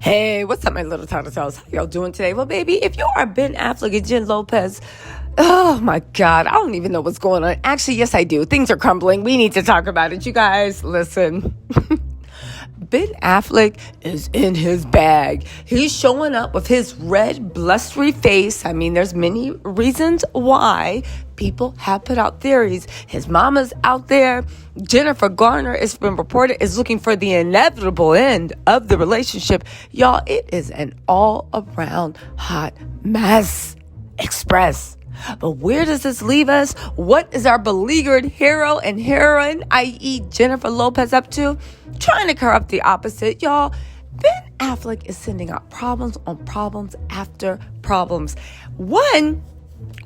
Hey, what's up, my little Tattle Tells? How y'all doing today? Well, baby, if you are Ben Affleck and Jen Lopez, oh my God, I don't even know what's going on. Actually, yes, I do. Things are crumbling. We need to talk about it. You guys, listen. Ben Affleck is in his bag. He's showing up with his red, blustery face. I mean, there's many reasons why people have put out theories. His mama's out there. Jennifer Garner, it's been reported, is looking for the inevitable end of the relationship. Y'all, it is an all-around hot mess. Express. But where does this leave us? What is our beleaguered hero and heroine, i.e. Jennifer Lopez, up to? Trying to corrupt the opposite. Y'all, Ben Affleck is sending out problems on problems after problems. One,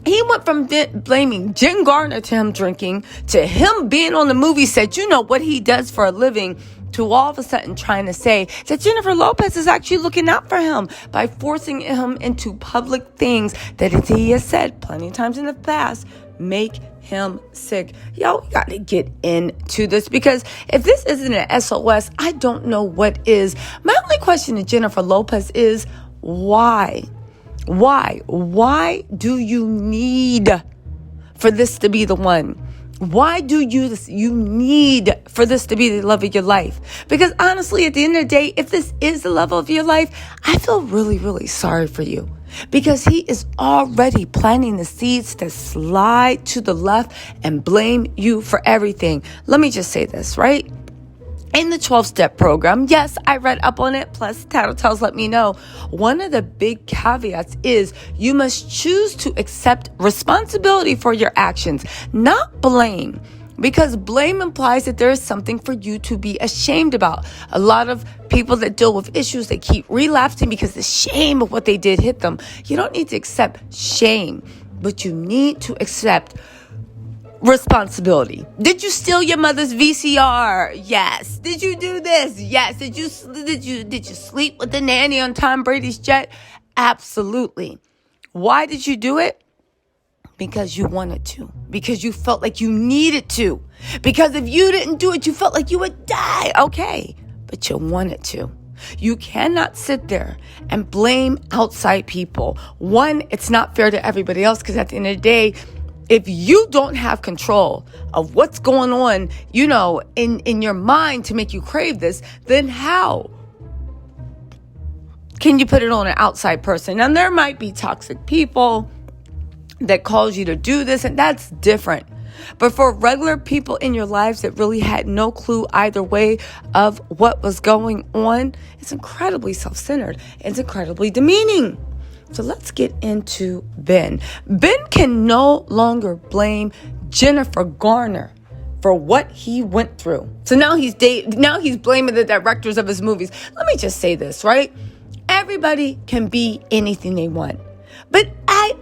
he went from blaming Jen Garner to him drinking, to him being on the movie set, you know what he does for a living, to all of a sudden trying to say that Jennifer Lopez is actually looking out for him by forcing him into public things that he has said plenty of times in the past make him sick. Yo, we got to get into this, because if this isn't an SOS, I don't know what is. My only question to Jennifer Lopez is why? Why do you need for this to be the one? Why do you need for this to be the love of your life? Because honestly, at the end of the day, if this is the love of your life, I feel really, really sorry for you. Because he is already planting the seeds to slide to the left and blame you for everything. Let me just say this, right? In the 12-step program, yes, I read up on it, plus Tattle Tells let me know. One of the big caveats is you must choose to accept responsibility for your actions, not blame. Because blame implies that there is something for you to be ashamed about. A lot of people that deal with issues, they keep relapsing because the shame of what they did hit them. You don't need to accept shame, but you need to accept responsibility. Did you steal your mother's VCR? Yes. Did you do this? Yes. Did you sleep with the nanny on Tom Brady's jet? Absolutely. Why did you do it? Because you wanted to. Because you felt like you needed to. Because if you didn't do it, you felt like you would die. Okay. But you wanted to. You cannot sit there and blame outside people. One, it's not fair to everybody else, because at the end of the day, if you don't have control of what's going on, you know, in your mind to make you crave this, then how can you put it on an outside person? Now, there might be toxic people that cause you to do this, and that's different. But for regular people in your lives that really had no clue either way of what was going on, it's incredibly self-centered. It's incredibly demeaning. So let's get into Ben. Ben can no longer blame Jennifer Garner for what he went through. So now he's blaming the directors of his movies. Let me just say this, right? Everybody can be anything they want. But I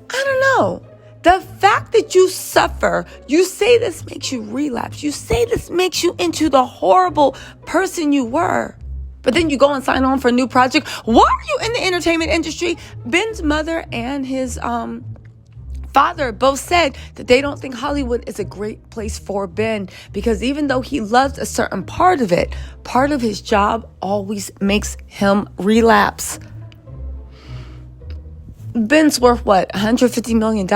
don't know. The fact that you suffer, you say this makes you relapse. You say this makes you into the horrible person you were. But then you go and sign on for a new project. Why are you in the entertainment industry? Ben's mother and his father both said that they don't think Hollywood is a great place for Ben, because even though he loves a certain part of it, part of his job always makes him relapse. Ben's worth what? $150 million?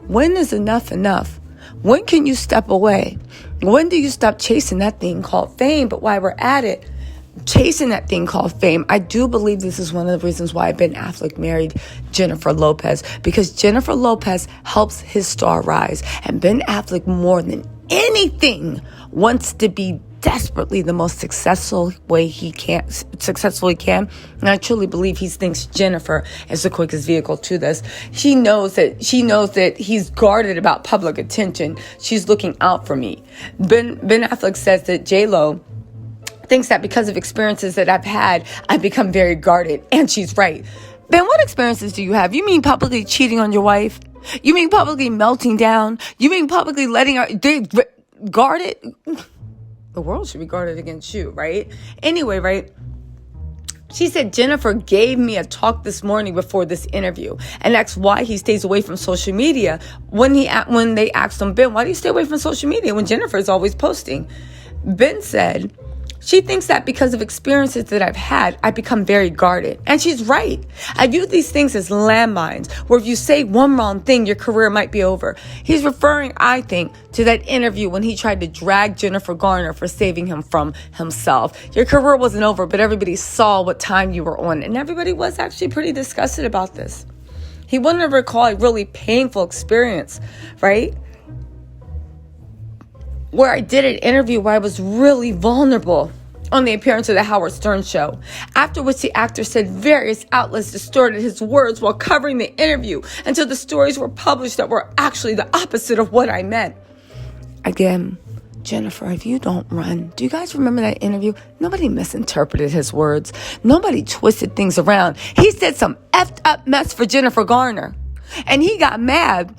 When is enough enough? When can you step away? When do you stop chasing that thing called fame? But while we're at it, chasing that thing called fame, I do believe this is one of the reasons why Ben Affleck married Jennifer Lopez, because Jennifer Lopez helps his star rise, and Ben Affleck, more than anything, wants to be desperately the most successful he can. And I truly believe he thinks Jennifer is the quickest vehicle to this. She knows that he's guarded about public attention. She's looking out for me. Ben Affleck says that J-Lo thinks that because of experiences that I've had, I've become very guarded. And she's right. Ben, what experiences do you have? You mean publicly cheating on your wife? You mean publicly melting down? You mean publicly letting her guarded? The world should be guarded against you, right? Anyway, right? She said Jennifer gave me a talk this morning before this interview and asked why he stays away from social media. When they asked him, Ben, why do you stay away from social media when Jennifer is always posting? Ben said, She thinks that because of experiences that I've had, I become very guarded. And she's right. I view these things as landmines, where if you say one wrong thing, your career might be over. He's referring, I think, to that interview when he tried to drag Jennifer Garner for saving him from himself. Your career wasn't over, but everybody saw what time you were on. And everybody was actually pretty disgusted about this. He wouldn't recall a really painful experience, right? Where I did an interview where I was really vulnerable on the appearance of the Howard Stern show, after which the actor said various outlets distorted his words while covering the interview until the stories were published that were actually the opposite of what I meant. Again, Jennifer, if you don't run, do you guys remember that interview? Nobody misinterpreted his words. Nobody twisted things around. He said some effed up mess for Jennifer Garner, and he got mad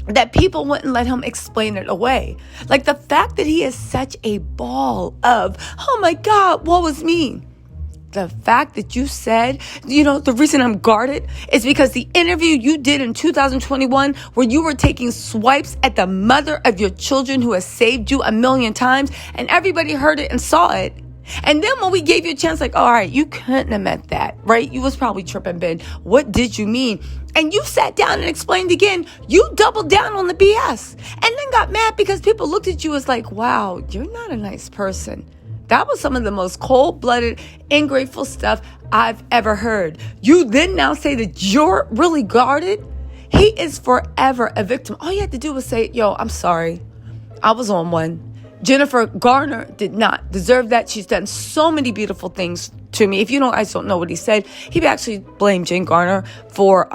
that people wouldn't let him explain it away. Like the fact that he is such a ball of, oh my God, what was me? The fact that you said, the reason I'm guarded is because the interview you did in 2021 where you were taking swipes at the mother of your children who has saved you 1,000,000 times, and everybody heard it and saw it. And then when we gave you a chance, like, all right, you couldn't have meant that, right? You was probably tripping, Ben. What did you mean? And you sat down and explained again. You doubled down on the BS and then got mad because people looked at you as like, wow, you're not a nice person. That was some of the most cold-blooded, ungrateful stuff I've ever heard. You then now say that you're really guarded? He is forever a victim. All you had to do was say, yo, I'm sorry. I was on one. Jennifer Garner did not deserve that. She's done so many beautiful things to me. If you guys don't know what he said, he actually blamed Jane Garner for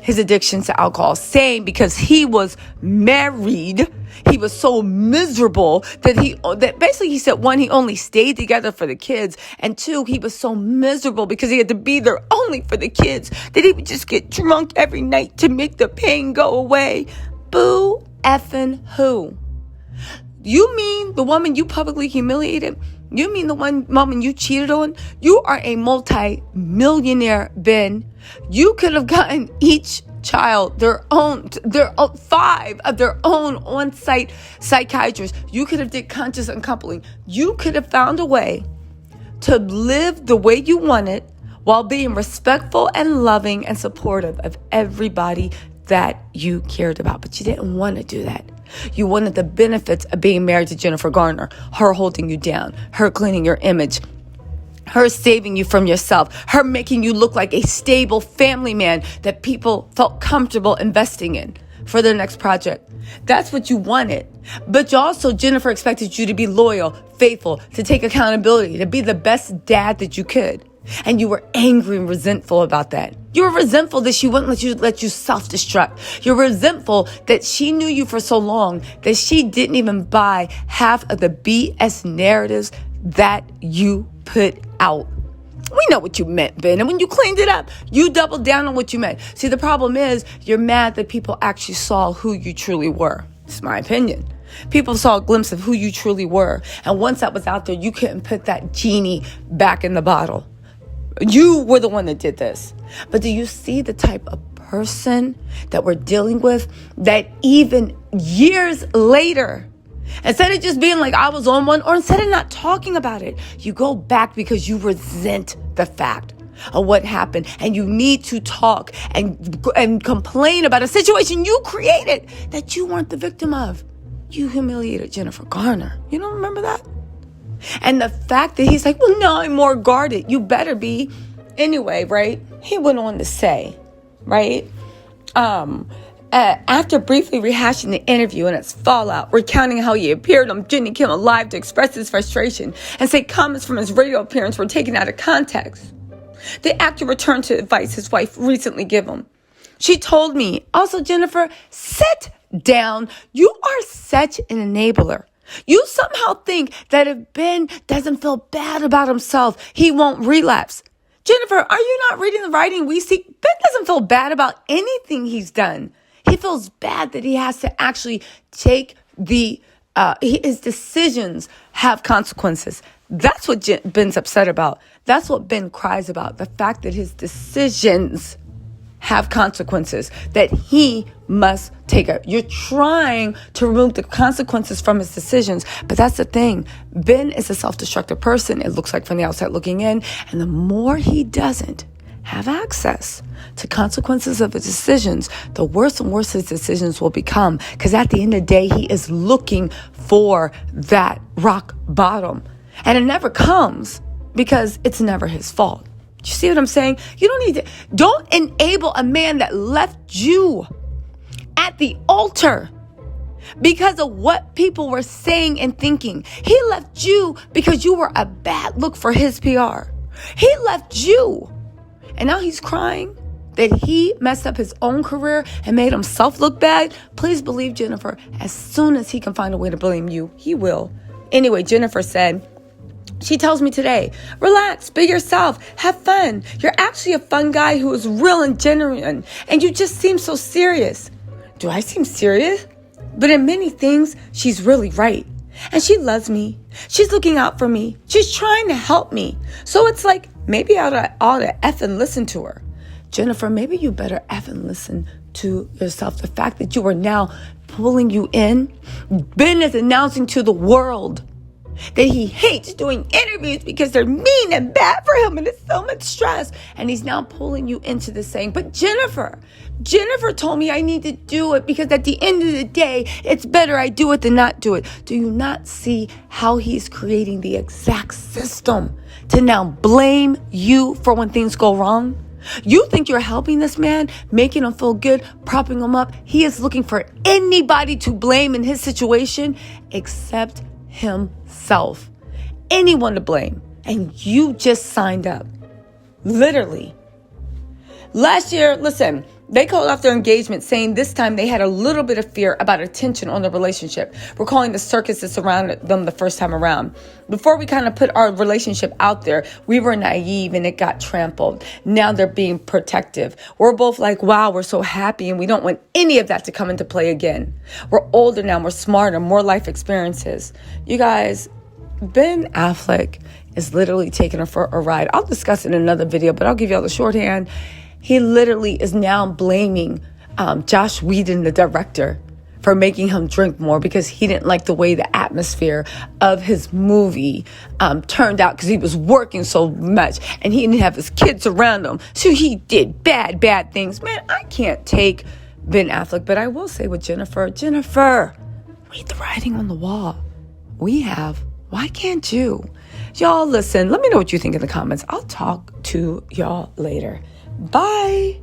his addiction to alcohol, saying because he was married, he was so miserable that basically he said, one, he only stayed together for the kids, and two, he was so miserable because he had to be there only for the kids that he would just get drunk every night to make the pain go away. Boo effing who? You mean the woman you publicly humiliated? You mean the woman you cheated on? You are a multi-millionaire, Ben. You could have gotten each child their own 5 of their own on-site psychiatrists. You could have did conscious uncoupling. You could have found a way to live the way you wanted while being respectful and loving and supportive of everybody that you cared about. But you didn't want to do that. You wanted the benefits of being married to Jennifer Garner, her holding you down, her cleaning your image, her saving you from yourself, her making you look like a stable family man that people felt comfortable investing in for their next project. That's what you wanted. But Jennifer expected you to be loyal, faithful, to take accountability, to be the best dad that you could. And you were angry and resentful about that. You were resentful that she wouldn't let you self-destruct. You're resentful that she knew you for so long that she didn't even buy half of the BS narratives that you put out. We know what you meant, Ben. And when you cleaned it up, you doubled down on what you meant. See, the problem is you're mad that people actually saw who you truly were. It's my opinion. People saw a glimpse of who you truly were. And once that was out there, you couldn't put that genie back in the bottle. You were the one that did this. But do you see the type of person that we're dealing with, that even years later, instead of just being like, I was on one, or instead of not talking about it, you go back because you resent the fact of what happened, and you need to talk and complain about a situation you created that you weren't the victim of. You humiliated Jennifer Garner. You don't remember that? And the fact that he's like, well, no, I'm more guarded. You better be. Anyway, right? He went on to say, right? After briefly rehashing the interview and its fallout, recounting how he appeared on Jimmy Kimmel Live to express his frustration and say comments from his radio appearance were taken out of context, the actor returned to advice his wife recently gave him. She told me, also, Jennifer, sit down. You are such an enabler. You somehow think that if Ben doesn't feel bad about himself, he won't relapse. Jennifer, are you not reading the writing we see? Ben doesn't feel bad about anything he's done. He feels bad that he has to actually take his decisions have consequences. That's what Ben's upset about. That's what Ben cries about. The fact that his decisions have consequences that he must take. You're trying to remove the consequences from his decisions. But that's the thing. Ben is a self-destructive person, it looks like from the outside looking in. And the more he doesn't have access to consequences of his decisions, the worse and worse his decisions will become. Because at the end of the day, he is looking for that rock bottom. And it never comes because it's never his fault. You see what I'm saying? You don't enable a man that left you at the altar because of what people were saying and thinking. He left you because you were a bad look for his PR. He left you. And now he's crying that he messed up his own career and made himself look bad. Please believe Jennifer, as soon as he can find a way to blame you, he will. Anyway, Jennifer said, she tells me today, relax, be yourself, have fun. You're actually a fun guy who is real and genuine, and you just seem so serious. Do I seem serious? But in many things, she's really right. And she loves me. She's looking out for me. She's trying to help me. So it's like, maybe I ought to effing listen to her. Jennifer, maybe you better effing listen to yourself. The fact that you are now pulling you in. Ben is announcing to the world that he hates doing interviews because they're mean and bad for him and it's so much stress. And he's now pulling you into this saying, but Jennifer told me I need to do it because at the end of the day, it's better I do it than not do it. Do you not see how he's creating the exact system to now blame you for when things go wrong? You think you're helping this man, making him feel good, propping him up. He is looking for anybody to blame in his situation except himself. Anyone to blame. And you just signed up. Literally. Last year, listen, they called off their engagement saying this time they had a little bit of fear about attention on the relationship, recalling the circus that surrounded them the first time around. Before we kind of put our relationship out there, we were naive and it got trampled. Now they're being protective. We're both like, wow, we're so happy and we don't want any of that to come into play again. We're older now, we're smarter, more life experiences. You guys, Ben Affleck is literally taking her for a ride. I'll discuss it in another video, but I'll give y'all the shorthand. He literally is now blaming Josh Whedon, the director, for making him drink more because he didn't like the way the atmosphere of his movie turned out because he was working so much and he didn't have his kids around him. So he did bad things. Man, I can't take Ben Affleck, but I will say with Jennifer, read the writing on the wall. We have. Why can't you? Y'all listen, let me know what you think in the comments. I'll talk to y'all later. Bye.